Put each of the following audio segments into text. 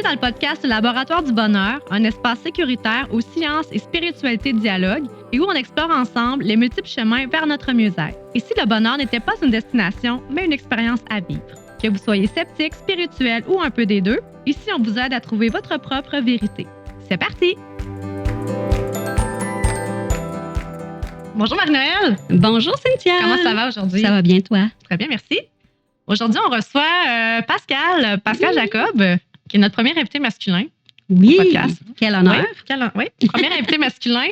dans le podcast Laboratoire du bonheur, un espace sécuritaire où science et spiritualité dialoguent et où on explore ensemble les multiples chemins vers notre mieux-être. Et si le bonheur n'était pas une destination, mais une expérience à vivre. Que vous soyez sceptique, spirituel ou un peu des deux, ici on vous aide à trouver votre propre vérité. C'est parti! Bonjour Marie-Noël! Bonjour Cynthia! Comment ça va aujourd'hui? Ça va bien, toi? Très bien, merci. Aujourd'hui, on reçoit Pascal Jacob, qui est notre premier invité masculin. Oui, au podcast. Quel honneur. Oui, premier invité masculin.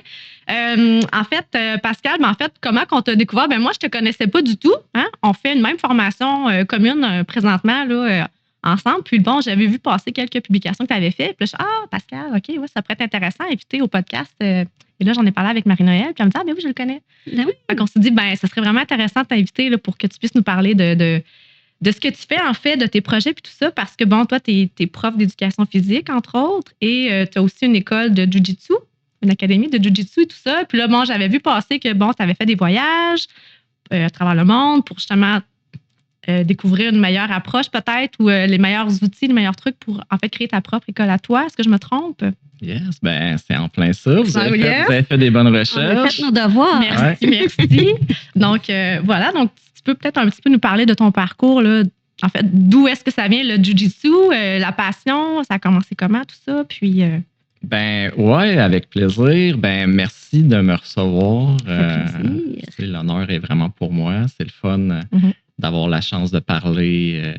Pascal, comment on t'a découvert? Moi, je te connaissais pas du tout. Hein? On fait une même formation commune présentement là, ensemble. Puis j'avais vu passer quelques publications que tu avais faites. Puis là, Pascal, OK, ouais, ça pourrait être intéressant à inviter au podcast. Et là, j'en ai parlé avec Marie-Noël. Puis elle me dit, oui, je le connais. Ben oui. Fait qu'on s'est dit, ça serait vraiment intéressant de t'inviter là, pour que tu puisses nous parler de ce que tu fais, en fait, de tes projets puis tout ça, parce que, toi, tu es prof d'éducation physique, entre autres, et tu as aussi une école de Jiu-Jitsu, une académie de Jiu-Jitsu et tout ça. Puis là, j'avais vu passer que, tu avais fait des voyages à travers le monde pour justement découvrir une meilleure approche, peut-être, ou les meilleurs outils, les meilleurs trucs pour, en fait, créer ta propre école à toi. Est-ce que je me trompe? Yes, c'est en plein ça. Vous avez fait des bonnes recherches. On a fait nos devoirs. Merci. Donc, voilà. Donc, tu peux peut-être un petit peu nous parler de ton parcours, là. En fait, d'où est-ce que ça vient, le Jiu-Jitsu, la passion, ça a commencé comment, tout ça? Puis. Ouais, avec plaisir. Merci de me recevoir. L'honneur est vraiment pour moi. C'est le fun d'avoir la chance de parler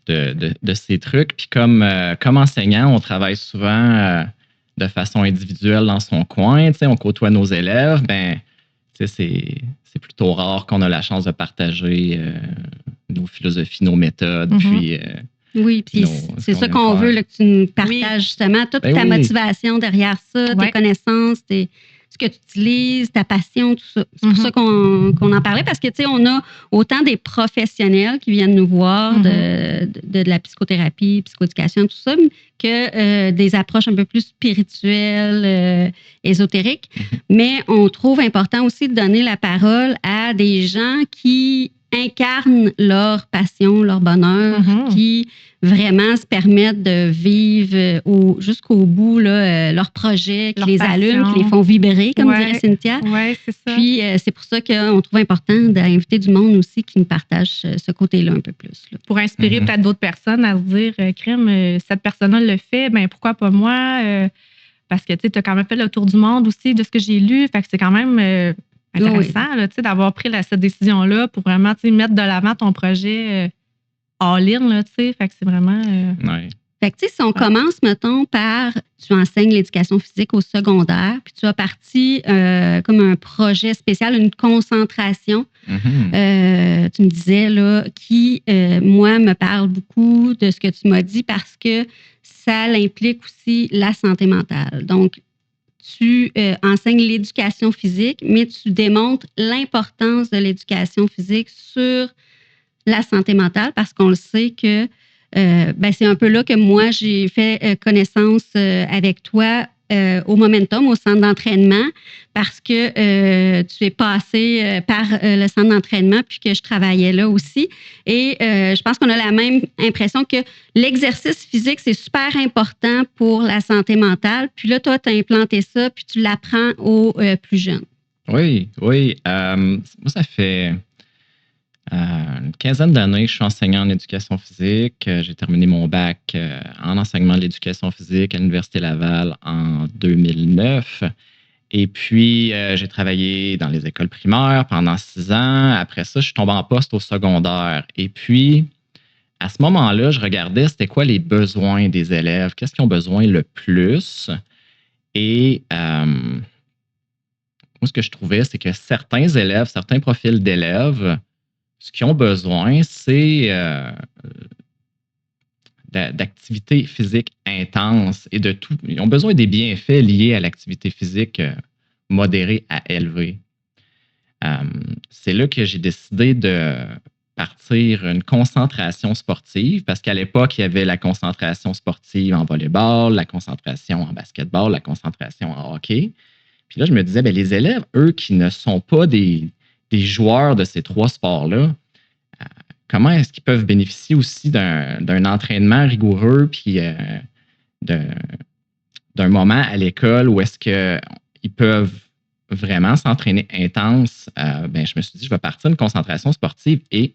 de ces trucs. Puis comme enseignant, on travaille souvent de façon individuelle dans son coin. On côtoie nos élèves. C'est plutôt rare qu'on a la chance de partager nos philosophies, nos méthodes. Oui, puis c'est ça qu'on veut, là, que tu nous partages justement toute ta motivation derrière ça, tes connaissances, ce que tu utilises, ta passion, tout ça. C'est pour ça qu'on en parlait, parce que, tu sais, on a autant des professionnels qui viennent nous voir de la psychothérapie, psychoéducation, tout ça, que des approches un peu plus spirituelles, ésotériques. Mais on trouve important aussi de donner la parole à des gens qui incarnent leur passion, leur bonheur, qui vraiment se permettent de vivre jusqu'au bout leurs projets, qui les allument, qui les font vibrer, comme dirait Cynthia. Oui, c'est ça. Puis, c'est pour ça qu'on trouve important d'inviter du monde aussi qui nous partage ce côté-là un peu plus. Là. Pour inspirer peut-être d'autres personnes à se dire, crème, cette personne-là le fait, pourquoi pas moi? Parce que tu as quand même fait le tour du monde aussi de ce que j'ai lu. Fait que c'est quand même intéressant là, d'avoir pris cette décision-là pour vraiment mettre de l'avant ton projet all-in. Là, fait que c'est vraiment... Fait que si on commence, mettons, par... Tu enseignes l'éducation physique au secondaire, puis tu as parti comme un projet spécial, une concentration, tu me disais, là, qui, moi, me parle beaucoup de ce que tu m'as dit parce que ça implique aussi la santé mentale. Donc, tu enseignes l'éducation physique, mais tu démontres l'importance de l'éducation physique sur la santé mentale parce qu'on le sait que c'est un peu là que moi, j'ai fait connaissance avec toi au Momentum, au centre d'entraînement, parce que tu es passé par le centre d'entraînement puis que je travaillais là aussi. Et je pense qu'on a la même impression que l'exercice physique, c'est super important pour la santé mentale. Puis là, toi, tu as implanté ça puis tu l'apprends aux plus jeunes. Oui. Moi, ça fait une quinzaine d'années que je suis enseignant en éducation physique. J'ai terminé mon bac en enseignement de l'éducation physique à l'Université Laval en 2009. Et puis, j'ai travaillé dans les écoles primaires pendant 6 ans. Après ça, je suis tombé en poste au secondaire. Et puis, à ce moment-là, je regardais c'était quoi les besoins des élèves, qu'est-ce qu'ils ont besoin le plus. Et moi, ce que je trouvais, c'est que certains élèves, certains profils d'élèves, ce qu'ils ont besoin, c'est d'activités physiques intenses et de tout. Ils ont besoin des bienfaits liés à l'activité physique modérée à élevée. C'est là que j'ai décidé de partir une concentration sportive parce qu'à l'époque, il y avait la concentration sportive en volleyball, la concentration en basketball, la concentration en hockey. Puis là, je me disais, les élèves, eux, qui ne sont pas des joueurs de ces 3 sports-là, comment est-ce qu'ils peuvent bénéficier aussi d'un entraînement rigoureux puis d'un moment à l'école où est-ce qu'ils peuvent vraiment s'entraîner intense, je me suis dit, je vais partir d'une concentration sportive. Et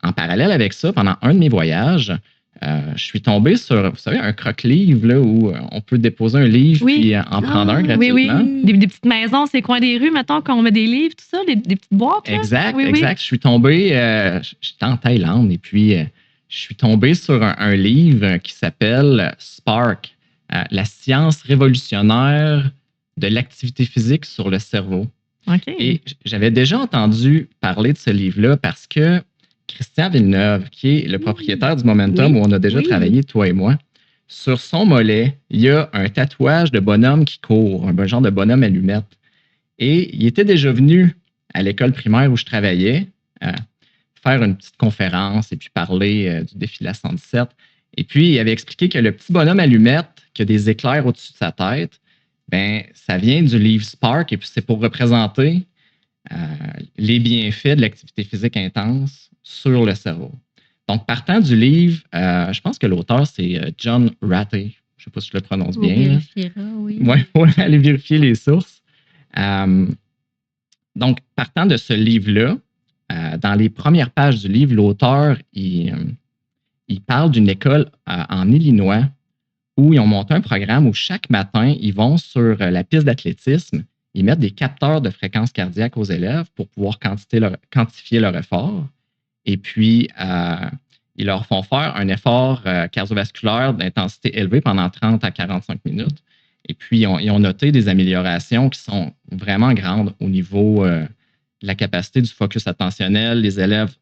en parallèle avec ça, pendant un de mes voyages, je suis tombé sur, vous savez, un croque-livre là, où on peut déposer un livre puis en prendre un gratuitement. Oui. Des petites maisons, c'est coin des rues, mettons, quand on met des livres, tout ça, des petites boîtes. Là. Exact. Je suis tombé, j'étais en Thaïlande et puis je suis tombé sur un livre qui s'appelle Spark, la science révolutionnaire de l'activité physique sur le cerveau. Okay. Et j'avais déjà entendu parler de ce livre-là parce que Christian Villeneuve, qui est le propriétaire du Momentum où on a déjà travaillé, toi et moi, sur son mollet, il y a un tatouage de bonhomme qui court, un genre de bonhomme allumette. Et il était déjà venu à l'école primaire où je travaillais faire une petite conférence et puis parler du défi de la 117. Et puis, il avait expliqué que le petit bonhomme allumette qui a des éclairs au-dessus de sa tête, ça vient du livre Spark et puis c'est pour représenter les bienfaits de l'activité physique intense sur le cerveau. Donc, partant du livre, je pense que l'auteur, c'est John Ratey. Je ne sais pas si je le prononce bien. On vérifiera, oui. Oui, on va aller vérifier les sources. Donc, partant de ce livre-là, dans les premières pages du livre, l'auteur, il parle d'une école en Illinois où ils ont monté un programme où chaque matin, ils vont sur la piste d'athlétisme, ils mettent des capteurs de fréquence cardiaque aux élèves pour pouvoir quantifier leur effort. Et puis, ils leur font faire un effort cardiovasculaire d'intensité élevée pendant 30 à 45 minutes. Et puis, ils ont noté des améliorations qui sont vraiment grandes au niveau de la capacité du focus attentionnel. Les élèves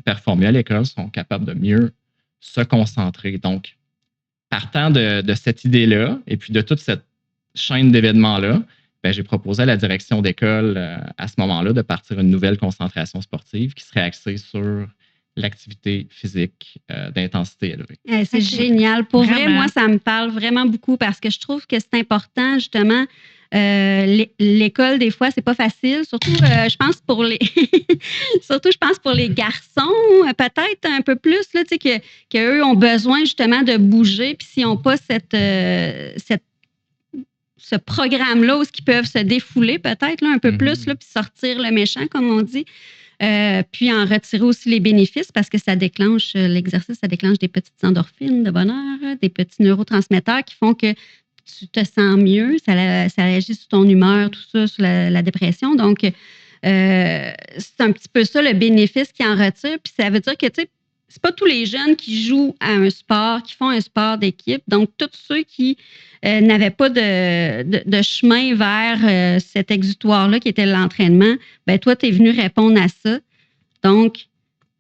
performent mieux à l'école, sont capables de mieux se concentrer. Donc, partant de cette idée-là et puis de toute cette chaîne d'événements-là, j'ai proposé à la direction d'école à ce moment-là de partir une nouvelle concentration sportive qui serait axée sur l'activité physique d'intensité élevée. C'est génial. Pour vrai, moi, ça me parle vraiment beaucoup parce que je trouve que c'est important, justement. L'école, des fois, c'est pas facile. Surtout, je pense pour les garçons, peut-être un peu plus, là, tu sais, qu'eux ont besoin justement de bouger. Puis s'ils n'ont pas ce programme-là où ils peuvent se défouler peut-être là, un peu plus, là, puis sortir le méchant, comme on dit. Puis en retirer aussi les bénéfices parce que ça déclenche, l'exercice, ça déclenche des petites endorphines de bonheur, des petits neurotransmetteurs qui font que tu te sens mieux, ça agit sur ton humeur, tout ça, sur la dépression. Donc, c'est un petit peu ça le bénéfice qui en retire. Puis ça veut dire que, tu sais, c'est pas tous les jeunes qui jouent à un sport, qui font un sport d'équipe. Donc, tous ceux qui n'avaient pas de chemin vers cet exutoire-là qui était l'entraînement, toi, tu es venu répondre à ça. Donc,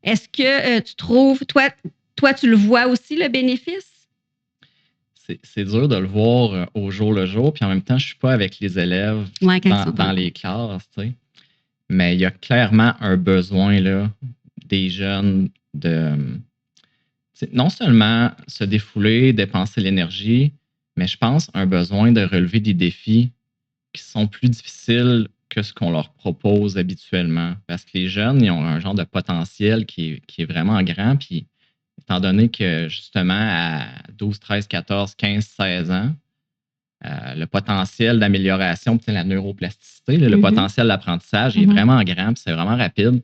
est-ce que tu trouves, toi, tu le vois aussi, le bénéfice? C'est dur de le voir au jour le jour, puis en même temps, je ne suis pas avec les élèves dans les classes, tu sais. Mais il y a clairement un besoin là, des jeunes de non seulement se défouler, dépenser l'énergie, mais je pense un besoin de relever des défis qui sont plus difficiles que ce qu'on leur propose habituellement. Parce que les jeunes, ils ont un genre de potentiel qui est vraiment grand, puis étant donné que, justement, à 12, 13, 14, 15, 16 ans, le potentiel d'amélioration, la neuroplasticité, le potentiel d'apprentissage est vraiment grand, puis c'est vraiment rapide.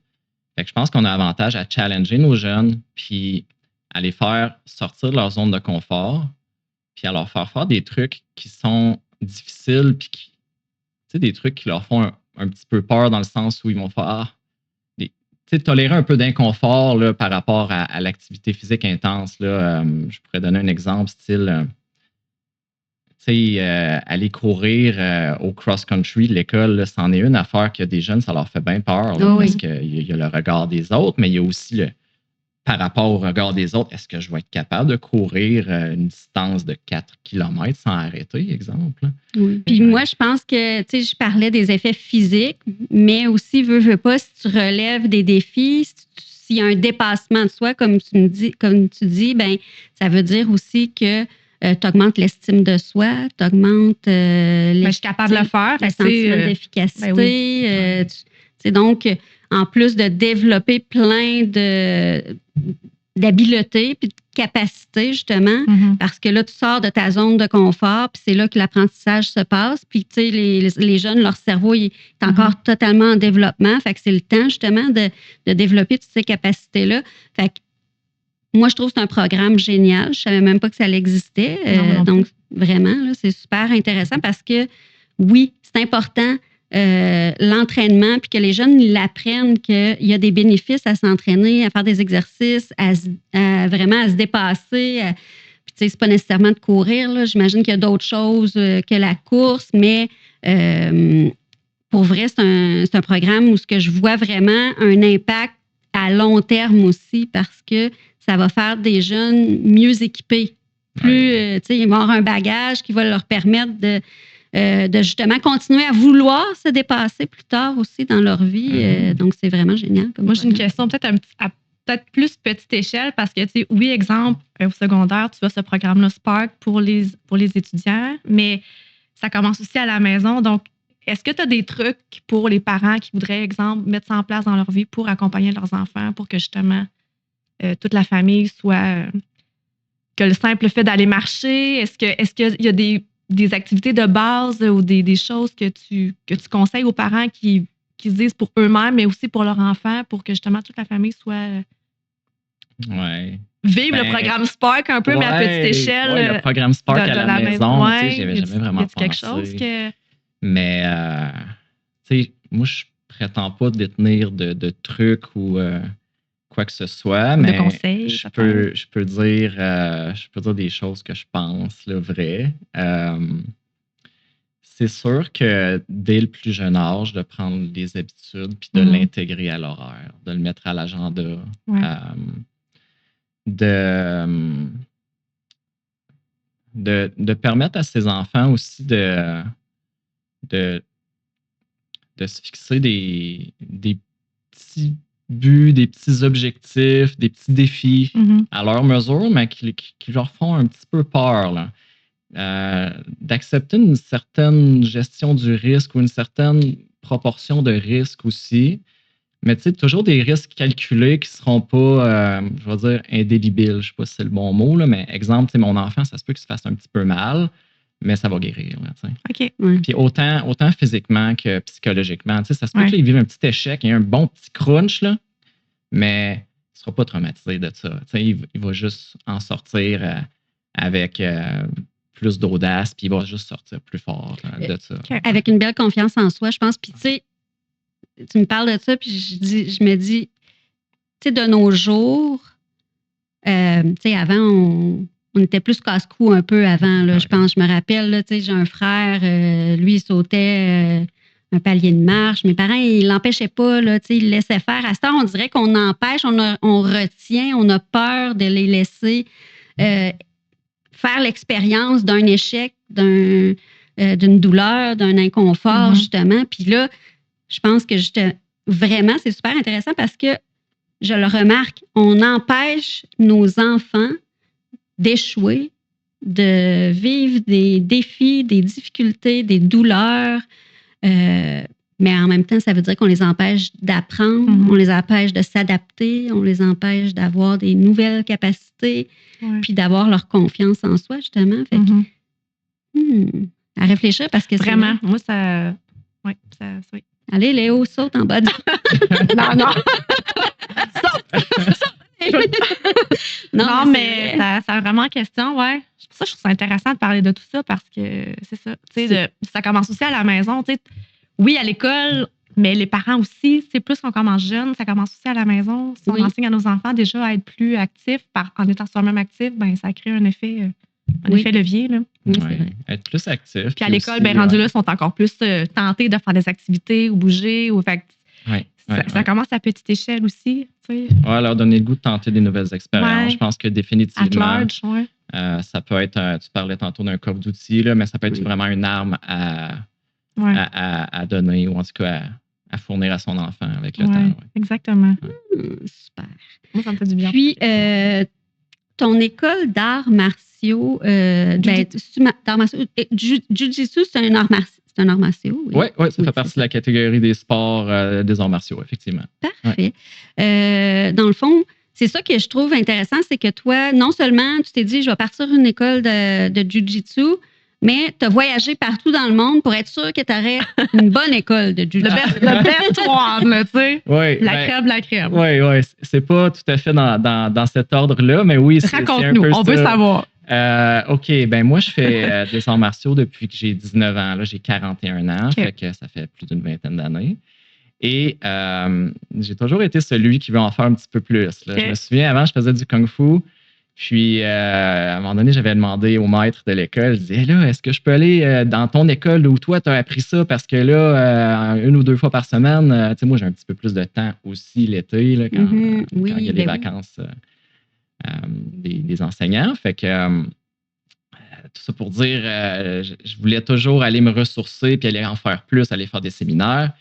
Fait que je pense qu'on a avantage à challenger nos jeunes, puis à les faire sortir de leur zone de confort, puis à leur faire des trucs qui sont difficiles, puis des trucs qui leur font un petit peu peur dans le sens où ils vont faire tolérer un peu d'inconfort là, par rapport à l'activité physique intense. Là, je pourrais donner un exemple style aller courir au cross-country de l'école, c'en est une affaire que des jeunes, ça leur fait bien peur là, parce qu'il y a le regard des autres, mais il y a aussi par rapport au regard des autres, est-ce que je vais être capable de courir une distance de 4 km sans arrêter, exemple? Oui. Puis moi, je pense que, tu sais, je parlais des effets physiques, mais aussi, veux pas, si tu relèves des défis, s'il y a un dépassement de soi, comme tu dis, ça veut dire aussi que tu augmentes l'estime de soi, tu augmentes je suis capable de le faire. Le sentiment d'efficacité. Donc, en plus de développer plein d'habileté puis de capacité, justement, parce que là, tu sors de ta zone de confort, puis c'est là que l'apprentissage se passe. Puis, tu sais, les jeunes, leur cerveau il est encore totalement en développement. Fait que c'est le temps, justement, de développer toutes ces capacités-là. Fait que moi, je trouve que c'est un programme génial. Je savais même pas que ça existait. Donc, vraiment, là, c'est super intéressant parce que, oui, c'est important l'entraînement, puis que les jeunes l'apprennent qu'il y a des bénéfices à s'entraîner, à faire des exercices, vraiment à se dépasser. Puis, tu sais, c'est pas nécessairement de courir, là. J'imagine qu'il y a d'autres choses que la course, mais pour vrai, c'est un programme où ce que je vois vraiment un impact à long terme aussi, parce que ça va faire des jeunes mieux équipés. Plus, tu sais, ils vont avoir un bagage qui va leur permettre de justement continuer à vouloir se dépasser plus tard aussi dans leur vie. Donc, c'est vraiment génial. Moi, j'ai une question peut-être à peut-être plus petite échelle parce que, tu sais, oui, exemple, au secondaire, tu as ce programme-là Spark pour les étudiants, mais ça commence aussi à la maison. Donc, est-ce que tu as des trucs pour les parents qui voudraient, exemple, mettre ça en place dans leur vie pour accompagner leurs enfants pour que, justement, toute la famille soit... que le simple fait d'aller marcher, est-ce qu'il y a des activités de base ou des choses que tu conseilles aux parents qui se disent pour eux-mêmes, mais aussi pour leurs enfants, pour que justement toute la famille soit... Vive le programme Spark un peu, mais à petite échelle. Ouais, le programme Spark à la maison, tu sais, j'avais jamais vraiment pensé. Quelque chose que... Mais, tu sais, moi, je prétends pas détenir de trucs ou... quoi que ce soit, mais de conseils, je peux dire des choses que je pense, là, vraies. C'est sûr que dès le plus jeune âge, de prendre des habitudes puis de l'intégrer à l'horaire, de le mettre à l'agenda, de permettre à ses enfants aussi de se fixer des petits buts, des petits objectifs, des petits défis à leur mesure, mais qui leur font un petit peu peur, là. D'accepter une certaine gestion du risque ou une certaine proportion de risque aussi, mais tu sais, toujours des risques calculés qui ne seront pas, je vais dire, indélébiles. Je ne sais pas si c'est le bon mot, là, mais exemple, tu sais, mon enfant, ça se peut qu'il se fasse un petit peu mal, mais ça va guérir. Là, OK. Puis autant physiquement que psychologiquement. Ça se peut qu'il vive un petit échec, il y a un bon petit crunch, là, mais il ne sera pas traumatisé de ça. Il va juste en sortir avec plus d'audace, puis il va juste sortir plus fort de ça. Avec une belle confiance en soi, je pense. Puis tu sais, tu me parles de ça, puis je me dis, tu sais, de nos jours, tu sais, avant, on était plus casse-cou un peu avant. Là, je me rappelle, là, tu sais, j'ai un frère, lui, il sautait un palier de marche. Mes parents, ils l'empêchaient pas, là, tu sais, ils le laissaient faire. À ce temps, on dirait qu'on empêche, on retient, on a peur de les laisser faire l'expérience d'un échec, d'une douleur, d'un inconfort, justement. Puis là, je pense que vraiment, c'est super intéressant parce que je le remarque, on empêche nos enfants d'échouer, de vivre des défis, des difficultés, des douleurs. Mais en même temps, ça veut dire qu'on les empêche d'apprendre, on les empêche de s'adapter, on les empêche d'avoir des nouvelles capacités, puis d'avoir leur confiance en soi, justement. Fait que, à réfléchir parce que vraiment, moi, ça... Oui, oui. Allez, Léo, saute en bas de... non. non, mais ça a vraiment question, ouais. C'est pour ça que je trouve ça intéressant de parler de tout ça parce que c'est ça. Tu sais, ça commence aussi à la maison. Tu sais, oui, à l'école, mais les parents aussi. C'est plus qu'on commence jeune, ça commence aussi à la maison. Si on enseigne à nos enfants déjà à être plus actifs, en étant soi-même actifs, ben ça crée un effet levier. Là. Oui, être plus actif. Puis à l'école, ben rendus là, sont encore plus tentés de faire des activités ou bouger. Fait ça commence à petite échelle aussi. Tu sais. Ouais, leur donner le goût de tenter des nouvelles expériences. Je pense que définitivement, at large, ça peut être, tu parlais tantôt d'un coffre d'outils, là, mais ça peut être vraiment une arme à donner ou en tout cas à fournir à son enfant avec le temps. Ouais. Exactement. Super. Moi, ça me fait du bien. Puis, ton école d'arts martiaux, Jiu-Jitsu, c'est un art martial. C'est un art martial, oui. Oui, ça fait partie de la catégorie des sports des arts martiaux, effectivement. Parfait. Dans le fond, c'est ça que je trouve intéressant, c'est que toi, non seulement tu t'es dit, je vais partir une école de Jiu-Jitsu, mais tu as voyagé partout dans le monde pour être sûr que tu aurais une bonne école de Jiu-Jitsu. Le best one, là, tu sais. Oui, La crème. Oui. C'est pas tout à fait dans cet ordre-là, mais oui, c'est un peu Raconte-nous, on veut savoir. OK, ben moi, je fais des arts martiaux depuis que j'ai 19 ans. Là, j'ai 41 ans, fait que ça fait plus d'une vingtaine d'années. Et j'ai toujours été celui qui veut en faire un petit peu plus. Là. Je me souviens, avant, je faisais du kung-fu. Puis, à un moment donné, j'avais demandé au maître de l'école, je disais, là, est-ce que je peux aller dans ton école où toi, tu as appris ça? Parce que là, 1 ou 2 fois par semaine, tu sais, moi, j'ai un petit peu plus de temps aussi l'été, là, quand il y a les vacances des enseignants. Fait que, tout ça pour dire, je voulais toujours aller me ressourcer puis aller en faire plus, aller faire des séminaires.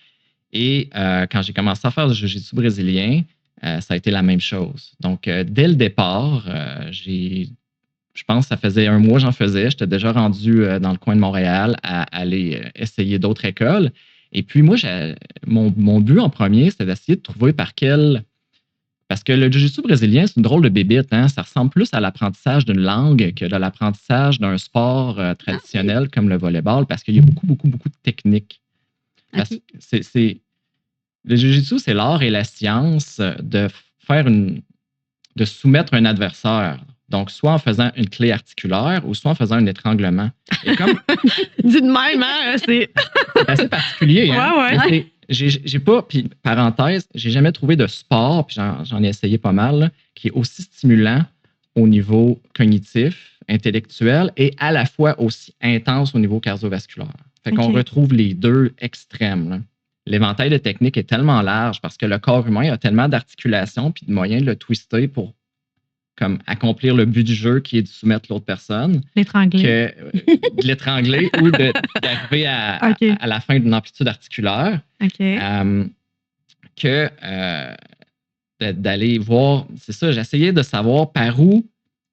Et quand j'ai commencé à faire du jiu-jitsu brésilien, ça a été la même chose. Donc, dès le départ, je pense que ça faisait 1 mois j'en faisais. J'étais déjà rendu dans le coin de Montréal à aller essayer d'autres écoles. Et puis, moi, mon but en premier, c'était d'essayer de trouver par quel... Parce que le jiu-jitsu brésilien, c'est une drôle de bébite. Hein? Ça ressemble plus à l'apprentissage d'une langue que de l'apprentissage d'un sport traditionnel comme le volleyball, parce qu'il y a beaucoup, beaucoup, beaucoup de techniques. Parce que le jiu-jitsu, c'est l'art et la science de soumettre un adversaire. Donc, soit en faisant une clé articulaire ou soit en faisant un étranglement. Et comme dis de même, hein, c'est assez particulier. Hein? Ouais. J'ai pas, puis parenthèse, j'ai jamais trouvé de sport, puis j'en ai essayé pas mal, là, qui est aussi stimulant au niveau cognitif, intellectuel et à la fois aussi intense au niveau cardiovasculaire. Fait qu'on retrouve les deux extrêmes. Là. L'éventail de techniques est tellement large parce que le corps humain a tellement d'articulations puis de moyens de le twister pour comme accomplir le but du jeu qui est de soumettre l'autre personne. L'étrangler. De l'étrangler ou d'arriver à la fin d'une amplitude articulaire. D'aller voir... C'est ça, j'essayais de savoir par où,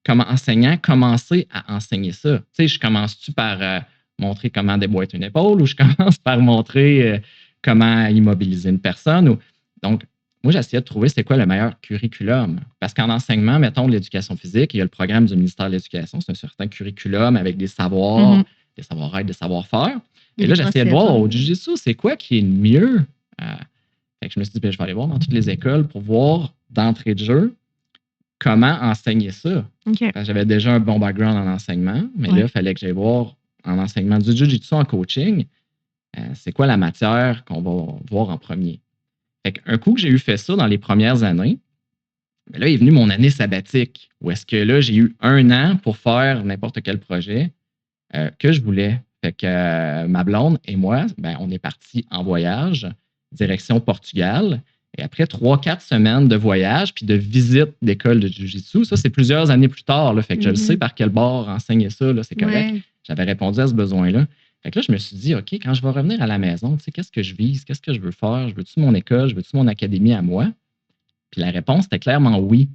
comme enseignant, commencer à enseigner ça. Tu sais, je commence-tu par montrer comment déboîter une épaule ou je commence par montrer comment immobiliser une personne? Donc, moi, j'essayais de trouver c'est quoi le meilleur curriculum. Parce qu'en enseignement, mettons, de l'éducation physique, il y a le programme du ministère de l'Éducation, c'est un certain curriculum avec des savoirs, des savoir-être, des savoir-faire. Et là, j'essayais de voir au Jiu-Jitsu, c'est quoi qui est le mieux? Fait que je me suis dit, je vais aller voir dans toutes les écoles pour voir d'entrée de jeu comment enseigner ça. J'avais déjà un bon background en enseignement, mais là, il fallait que j'aille voir en enseignement du Jiu-Jitsu en coaching, c'est quoi la matière qu'on va voir en premier. Un coup que j'ai eu fait ça dans les premières années, mais là est venue mon année sabbatique, où est-ce que là, j'ai eu 1 an pour faire n'importe quel projet que je voulais. Fait que ma blonde et moi, on est partis en voyage, direction Portugal. Et après 3-4 semaines de voyage puis de visite d'école de Jiu-Jitsu, ça, c'est plusieurs années plus tard. Là, fait que je le sais par quel bord enseigner ça, là, c'est correct. J'avais répondu à ce besoin-là. Fait que là, je me suis dit, OK, quand je vais revenir à la maison, tu sais, qu'est-ce que je vise? Qu'est-ce que je veux faire? Je veux-tu mon école? Je veux-tu mon académie à moi? Puis la réponse était clairement oui.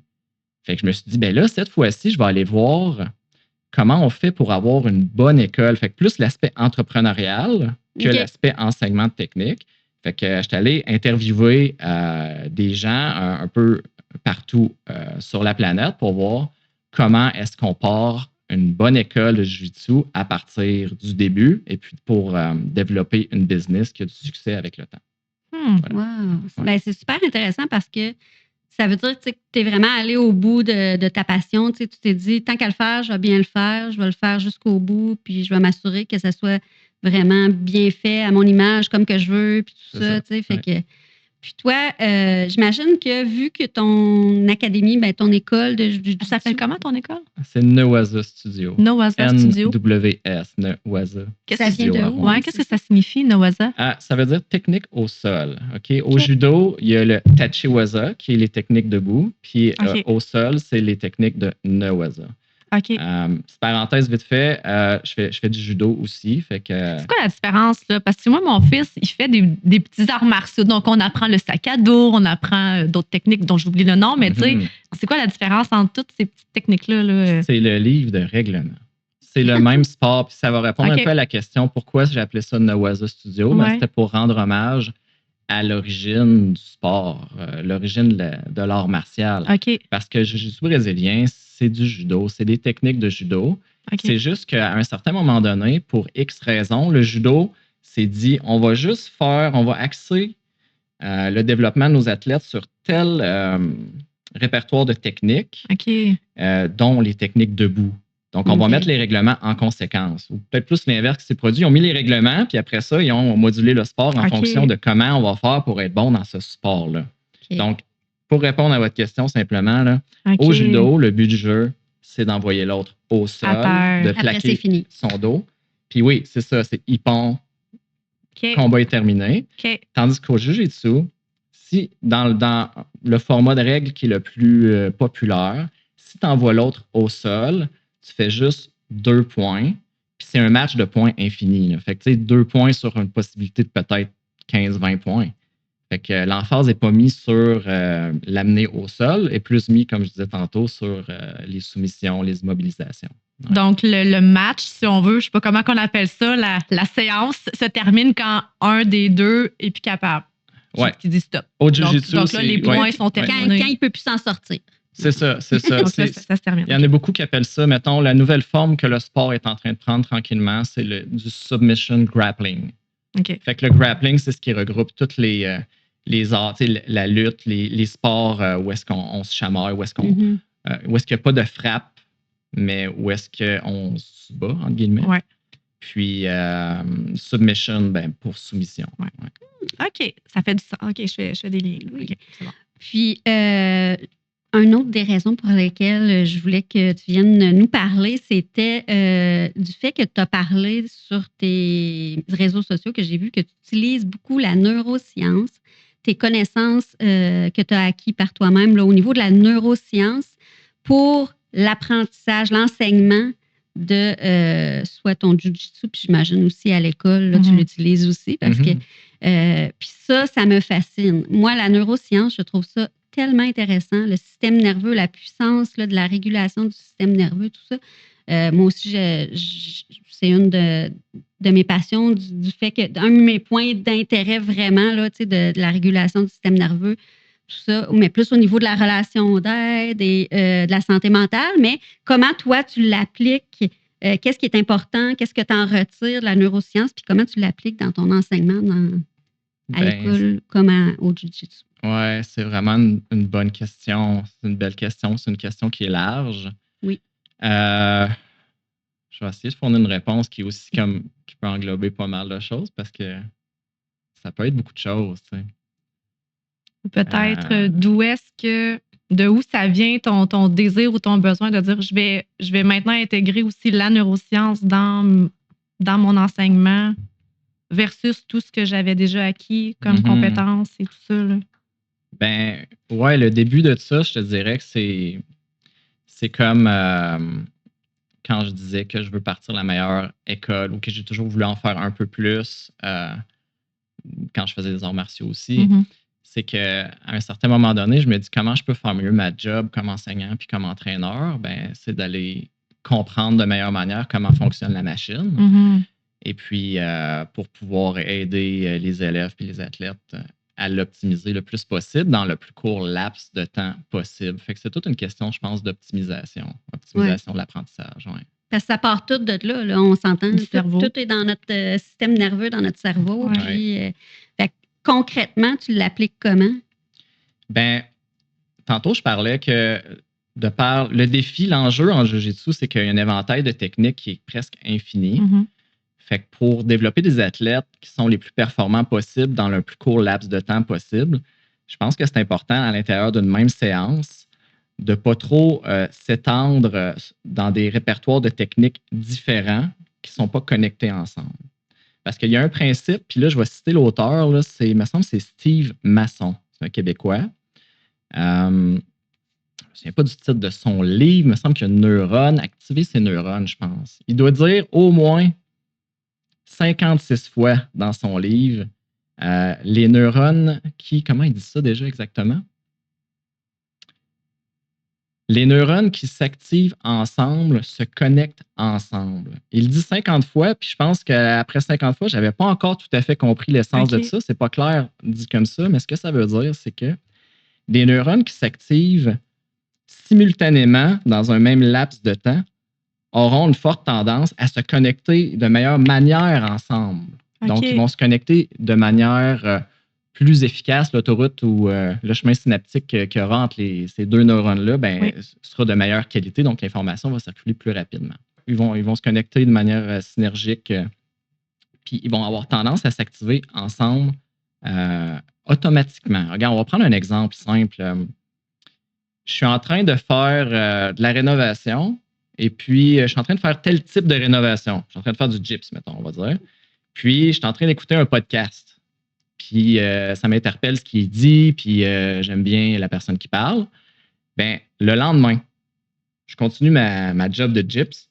Fait que je me suis dit, là, cette fois-ci, je vais aller voir comment on fait pour avoir une bonne école. Fait que plus l'aspect entrepreneurial que l'aspect enseignement technique. Fait que je suis allé interviewer des gens un peu partout sur la planète pour voir comment est-ce qu'on part une bonne école de jiu-jitsu à partir du début et puis pour développer une business qui a du succès avec le temps. Voilà. Wow. C'est super intéressant parce que ça veut dire que tu es vraiment allé au bout de ta passion. Tu t'es dit, tant qu'à le faire, je vais bien le faire, je vais le faire jusqu'au bout, puis je vais m'assurer que ça soit vraiment bien fait à mon image, comme que je veux, puis tout ça. Fait que, puis toi, j'imagine que vu que ton académie, ton école de jiu-jitsu... Ça s'appelle comment ton école? C'est Newaza Studio. Newaza Studio. N-W-S, Newaza. Ça vient de où? Qu'est-ce que ça signifie, Newaza? Ça veut dire technique au sol. Au judo, il y a le tachiwaza, qui est les techniques debout, puis au sol, c'est les techniques de Newaza. Petite parenthèse vite fait, je fais du judo aussi. Fait que... C'est quoi la différence, là? Parce que moi, mon fils, il fait des petits arts martiaux. Donc, on apprend le sac à dos, on apprend d'autres techniques dont j'oublie le nom, mais tu sais, c'est quoi la différence entre toutes ces petites techniques-là? Là? C'est le livre de règlement. C'est le même sport, puis ça va répondre un peu à la question pourquoi j'ai appelé ça Newaza Studio. C'était pour rendre hommage à l'origine du sport, l'origine de l'art martial. OK. Parce que le jiu-jitsu brésilien, c'est du judo, c'est des techniques de judo. OK. C'est juste qu'à un certain moment donné, pour X raisons, le judo s'est dit, on va axer le développement de nos athlètes sur tel répertoire de techniques, OK. dont les techniques debout. Donc, on va mettre les règlements en conséquence. Ou peut-être plus l'inverse qui s'est produit. Ils ont mis les règlements, puis après ça, ils ont modulé le sport en fonction de comment on va faire pour être bon dans ce sport-là. Donc, pour répondre à votre question simplement, là, au judo, le but du jeu, c'est d'envoyer l'autre au sol, de plaquer son dos. Puis oui, c'est ça, c'est ippon, combat est terminé. Tandis qu'au jiu-jitsu, si dans le format de règle qui est le plus populaire, si tu envoies l'autre au sol, tu fais juste 2 points, puis c'est un match de points infini. Là. Fait que tu sais, 2 points sur une possibilité de peut-être 15-20 points. Fait que l'emphase n'est pas mise sur l'amener au sol, et plus mis, comme je disais tantôt, sur les soumissions, les immobilisations. Ouais. Donc, le match, si on veut, je ne sais pas comment on appelle ça, la séance se termine quand un des deux est plus capable. Ouais. Qui dit stop. Au jiu-jitsu, donc là, les points sont terminés. Quand il ne peut plus s'en sortir. C'est ça. Donc là, ça se termine. Il y en a beaucoup qui appellent ça, mettons, la nouvelle forme que le sport est en train de prendre tranquillement, c'est du submission grappling. OK. Fait que le grappling, c'est ce qui regroupe toutes les arts, la lutte, les sports où est-ce qu'on se chamaille, où est-ce qu'il n'y a pas de frappe, mais où est-ce qu'on se bat, entre guillemets. Ouais. Puis submission, pour soumission. Ouais. Ouais. OK, ça fait du sens. OK, je fais des liens. OK, c'est bon. Puis, une autre des raisons pour lesquelles je voulais que tu viennes nous parler, c'était du fait que tu as parlé sur tes réseaux sociaux, que j'ai vu que tu utilises beaucoup la neuroscience, tes connaissances que tu as acquis par toi-même là, au niveau de la neuroscience pour l'apprentissage, l'enseignement de soit ton jiu-jitsu, puis j'imagine aussi à l'école, là, tu l'utilises aussi parce que puis ça me fascine. Moi, la neuroscience, je trouve ça tellement intéressant. Le système nerveux, la puissance là, de la régulation du système nerveux, tout ça. Moi aussi, c'est une de mes passions du fait que un de mes points d'intérêt vraiment là, de la régulation du système nerveux, tout ça, mais plus au niveau de la relation d'aide et de la santé mentale. Mais comment toi, tu l'appliques? Qu'est-ce qui est important? Qu'est-ce que tu en retires de la neuroscience? Puis comment tu l'appliques dans ton enseignement à l'école comme au jiu-jitsu? Oui, c'est vraiment une bonne question. C'est une belle question. C'est une question qui est large. Oui. Je vais essayer de fournir une réponse qui est aussi qui peut englober pas mal de choses parce que ça peut être beaucoup de choses. Tu sais. Peut-être de où ça vient ton désir ou ton besoin de dire je vais maintenant intégrer aussi la neuroscience dans mon enseignement versus tout ce que j'avais déjà acquis comme compétences et tout ça. Là. Ben, ouais, le début de ça, je te dirais que c'est comme quand je disais que je veux partir la meilleure école ou que j'ai toujours voulu en faire un peu plus quand je faisais des arts martiaux aussi. C'est qu'à un certain moment donné, je me dis comment je peux faire mieux ma job comme enseignant puis comme entraîneur. Ben, c'est d'aller comprendre de meilleure manière comment fonctionne la machine. Et puis, pour pouvoir aider les élèves et les athlètes à l'optimiser le plus possible dans le plus court laps de temps possible. Fait que c'est toute une question, je pense, d'optimisation de l'apprentissage. Ouais. Parce que ça part tout de là, on s'entend. Tout est dans notre système nerveux, dans notre cerveau. Ouais. Puis, fait que concrètement, tu l'appliques comment? Ben, tantôt, je parlais que le défi, l'enjeu en jiu-jitsu, c'est qu'il y a un éventail de techniques qui est presque infini. Fait que pour développer des athlètes qui sont les plus performants possibles dans le plus court laps de temps possible, je pense que c'est important à l'intérieur d'une même séance de ne pas trop s'étendre dans des répertoires de techniques différents qui ne sont pas connectés ensemble. Parce qu'il y a un principe, puis là, je vais citer l'auteur, là, il me semble que c'est Steve Masson, c'est un Québécois. Je ne me souviens pas du titre de son livre, il me semble qu'il y a neurones, activer ses neurones, je pense. Il doit dire au moins 56 fois dans son livre les neurones qui, comment il dit ça déjà exactement? Les neurones qui s'activent ensemble se connectent ensemble. Il dit 50 fois, puis je pense qu'après 50 fois, je n'avais pas encore tout à fait compris l'essence de ça. C'est pas clair dit comme ça, mais ce que ça veut dire, c'est que des neurones qui s'activent simultanément dans un même laps de temps auront une forte tendance à se connecter de meilleure manière ensemble. Donc, ils vont se connecter de manière plus efficace. L'autoroute ou le chemin synaptique qu'il y aura entre ces deux neurones-là sera de meilleure qualité. Donc, l'information va circuler plus rapidement. Ils vont se connecter de manière synergique. Puis, ils vont avoir tendance à s'activer ensemble automatiquement. Regarde, on va prendre un exemple simple. Je suis en train de faire de la rénovation. Et puis, je suis en train de faire tel type de rénovation. Je suis en train de faire du gyps, mettons, on va dire. Puis, je suis en train d'écouter un podcast. Puis, ça m'interpelle ce qui est dit, puis j'aime bien la personne qui parle. Bien, le lendemain, je continue ma job de gyps.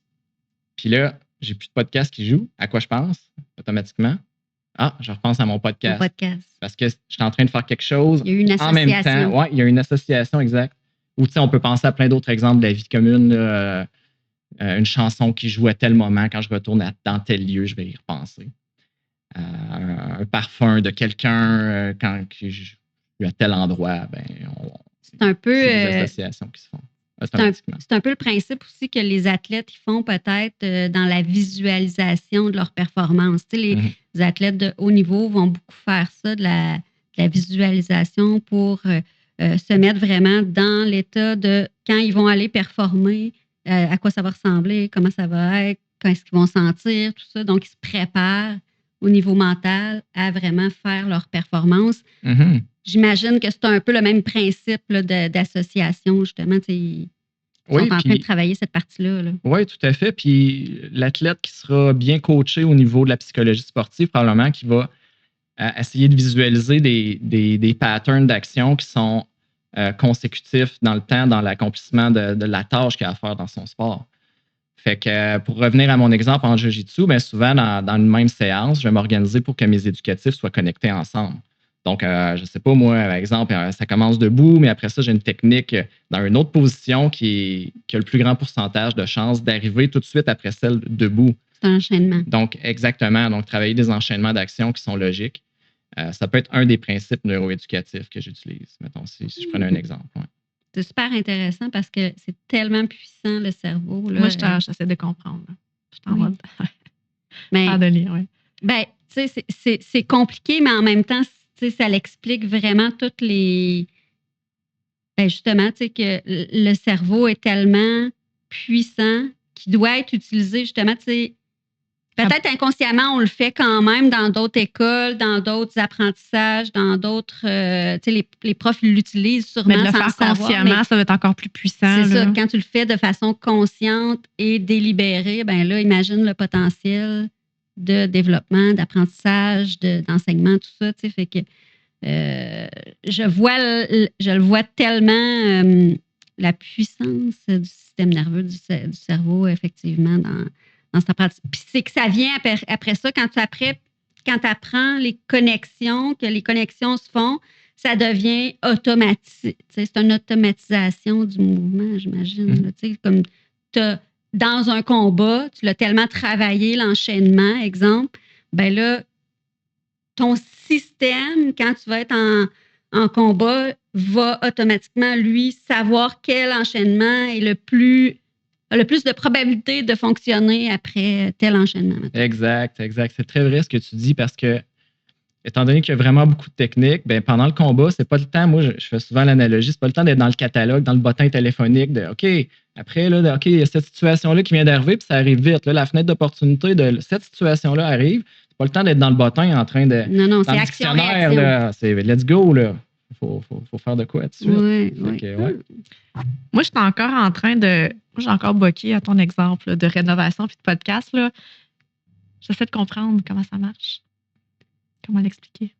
Puis là, j'ai plus de podcast qui joue. À quoi je pense? Automatiquement. Ah, je repense à mon podcast. Parce que je suis en train de faire quelque chose en même temps. Oui, il y a une association, exact. Ou, tu sais, on peut penser à plein d'autres exemples de la vie commune. Une chanson qui joue à tel moment, quand je retourne dans tel lieu, je vais y repenser. Un parfum de quelqu'un, quand je suis à tel endroit, c'est un peu des associations qui se font automatiquement. C'est un peu le principe aussi que les athlètes font peut-être dans la visualisation de leur performance. Tu sais, les athlètes de haut niveau vont beaucoup faire ça, de la visualisation pour se mettre vraiment dans l'état de quand ils vont aller performer, à quoi ça va ressembler, comment ça va être, quand est-ce qu'ils vont sentir, tout ça. Donc, ils se préparent au niveau mental à vraiment faire leur performance. J'imagine que c'est un peu le même principe là, d'association, justement. Ils sont en train de travailler cette partie-là. Oui, tout à fait. Puis l'athlète qui sera bien coaché au niveau de la psychologie sportive, probablement qui va essayer de visualiser des patterns d'action qui sont consécutifs dans le temps, dans l'accomplissement de la tâche qu'il a à faire dans son sport. Fait que pour revenir à mon exemple en jiu-jitsu, souvent dans une même séance, je vais m'organiser pour que mes éducatifs soient connectés ensemble. Donc, je ne sais pas, moi, par exemple, ça commence debout, mais après ça, j'ai une technique dans une autre position qui a le plus grand pourcentage de chances d'arriver tout de suite après celle debout. C'est un enchaînement. Donc, exactement. Donc, travailler des enchaînements d'actions qui sont logiques. Ça peut être un des principes neuroéducatifs que j'utilise, mettons, si je prenais un exemple. Ouais. C'est super intéressant parce que c'est tellement puissant, le cerveau. Là. Moi, j'essaie de comprendre. Je suis en mode de lire, oui. Ben, tu sais, c'est compliqué, mais en même temps, ça l'explique vraiment toutes les... Ben justement, tu sais, que le cerveau est tellement puissant qu'il doit être utilisé, justement, tu sais, peut-être inconsciemment, on le fait quand même dans d'autres écoles, dans d'autres apprentissages, dans d'autres... tu sais, les profs l'utilisent sûrement mais de le faire consciemment, ça va être encore plus puissant. C'est ça, quand tu le fais de façon consciente et délibérée, ben là, imagine le potentiel de développement, d'apprentissage, d'enseignement, tout ça, tu sais, fait que je le vois tellement la puissance du système nerveux, du cerveau, effectivement, dans cette pratique. Puis c'est que ça vient après ça, quand tu apprends les connexions, que les connexions se font, ça devient automatique. C'est une automatisation du mouvement, j'imagine. Comme dans un combat, tu l'as tellement travaillé, l'enchaînement, exemple, ben là, ton système, quand tu vas être en combat, va automatiquement, lui, savoir quel enchaînement est le plus de probabilité de fonctionner après tel enchaînement. Maintenant. Exact. C'est très vrai ce que tu dis parce que, étant donné qu'il y a vraiment beaucoup de techniques, pendant le combat, c'est pas le temps, moi, je fais souvent l'analogie, c'est pas le temps d'être dans le catalogue, dans le bottin téléphonique de OK, après, là, OK, il y a cette situation-là qui vient d'arriver, puis ça arrive vite. Là, la fenêtre d'opportunité de cette situation-là arrive. C'est pas le temps d'être dans le bottin en train de. Non, c'est action-réaction. Là, c'est let's go, là. Faut faire de quoi tout de suite. Oui. Moi, je suis encore en train de. Moi, j'ai encore boqué à ton exemple là, de rénovation puis de podcast. Là. J'essaie de comprendre comment ça marche. Comment l'expliquer?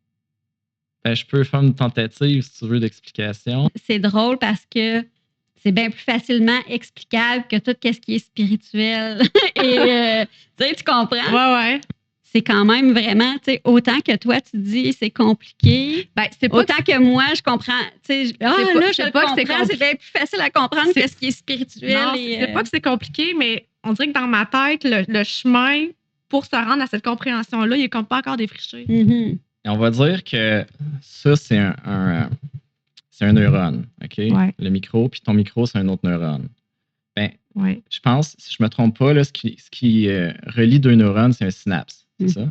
Je peux faire une tentative, si tu veux, d'explication. C'est drôle parce que c'est bien plus facilement explicable que tout ce qui est spirituel. Et tu comprends? Ouais. c'est quand même vraiment, tu sais, autant que toi, tu dis c'est compliqué, Ben, c'est pas autant que moi, je comprends. Tu sais, là, je le pas que c'est comprends, c'est bien plus facile à comprendre que ce qui est spirituel. Non, c'est pas que c'est compliqué, mais on dirait que dans ma tête, le chemin pour se rendre à cette compréhension-là, il est comme pas encore défriché. Mhm. Et on va dire que ça, c'est un neurone, OK? Ouais. Le micro, puis ton micro, c'est un autre neurone. Ben, Ouais. je pense, si je me trompe pas, là, ce qui relie deux neurones, c'est un synapse, c'est ça?